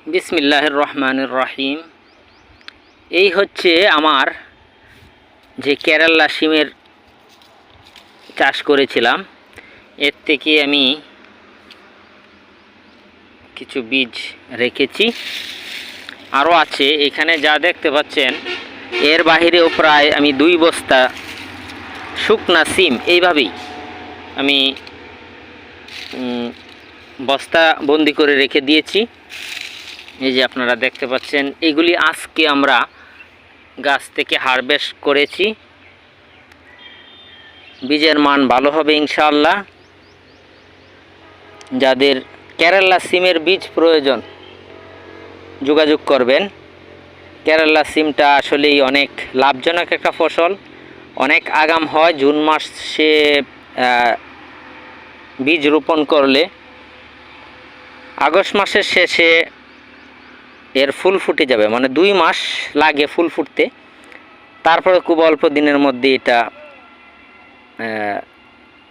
বিসমিল্লাহির রহমানির রহিম। এই হচ্ছে আমার যে কেরালা শিমের চাষ করেছিলাম, এর থেকে আমি কিছু বীজ রেখেছি, আরও আছে এখানে যা দেখতে পাচ্ছেন। এর বাহিরেও প্রায় আমি 2 বস্তা শুকনা সিম এইভাবেই আমি বস্তা বন্দি করে রেখে দিয়েছি। এই যে আপনারা দেখতে পাচ্ছেন, এগুলি আজকে আমরা গাছ থেকে হারভেস্ট করেছি। বীজের মান ভালো হবে ইনশাআল্লাহ। যাদের কেরালা সিমের বীজ প্রয়োজন যোগাযোগ করবেন। কেরালা সিমটা আসলেই অনেক লাভজনক একটা ফসল, অনেক আগাম হয়। জুন মাসে বীজ রোপণ করলে আগস্ট মাসের শেষে এর ফুল ফুটে যাবে, মানে 2 মাস লাগে ফুল ফুটতে। তারপরে খুব অল্প দিনের মধ্যে এটা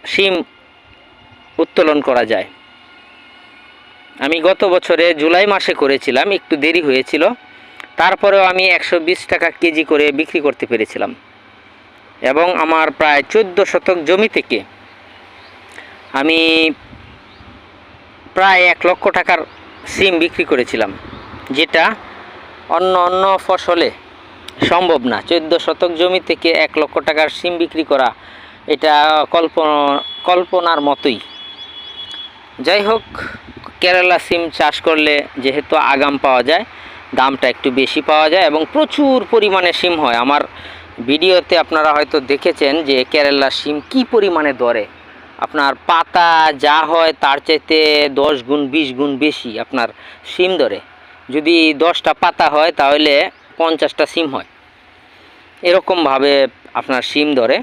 শিম উত্তোলন করা যায়। আমি গত বছরে জুলাই মাসে করেছিলাম, একটু দেরি হয়েছিল, তারপরেও আমি 120 টাকা কেজি করে বিক্রি করতে পেরেছিলাম। এবং আমার প্রায় 14 শতক জমি থেকে আমি প্রায় 1 লক্ষ টাকার সিম বিক্রি করেছিলাম, যেটা অন্য ফসলে সম্ভব না। 14 শতক জমি থেকে 1 লক্ষ টাকার সিম বিক্রি করা, এটা কল্পনার মতোই। যাই হোক, কেরালা সিম চাষ করলে যেহেতু আগাম পাওয়া যায়, দামটা একটু বেশি পাওয়া যায় এবং প্রচুর পরিমাণে সিম হয়। আমার ভিডিওতে আপনারা হয়তো দেখেছেন যে কেরালা সিম কি পরিমাণে ধরে। আপনার পাতা যা হয় তার চাইতে 10 গুণ 20 গুণ বেশি আপনার সিম ধরে। যদি 10টা পাতা হয় তাহলে 50টা সিম হয়, এরকমভাবে আপনার সিম ধরে।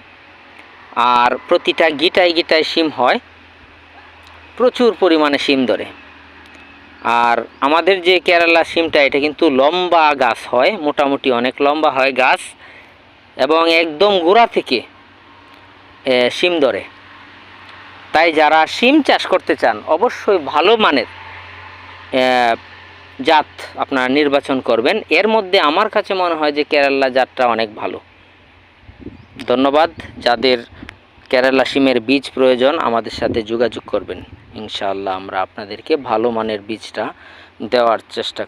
আর প্রতিটা গিটায় গিটায় সিম হয়, প্রচুর পরিমাণে সিম ধরে। আর আমাদের যে কেরালা সিমটা, এটা কিন্তু লম্বা গাছ হয়, মোটামুটি অনেক লম্বা হয় গাছ, এবং একদম গোড়া থেকে সিম ধরে। তাই যারা সিম চাষ করতে চান অবশ্যই ভালো মানের জাত আপনারা নির্বাচন করবেন। এর মধ্যে আমার কাছে মনে হয় যে কেরালা জাতটা অনেক ভালো। ধন্যবাদ। যাদের কেরালা সিমের বীজ প্রয়োজন আমাদের সাথে যোগাযোগ করবেন, ইনশাআল্লাহ আমরা আপনাদেরকে ভালো মানের বীজটা দেওয়ার চেষ্টা করব।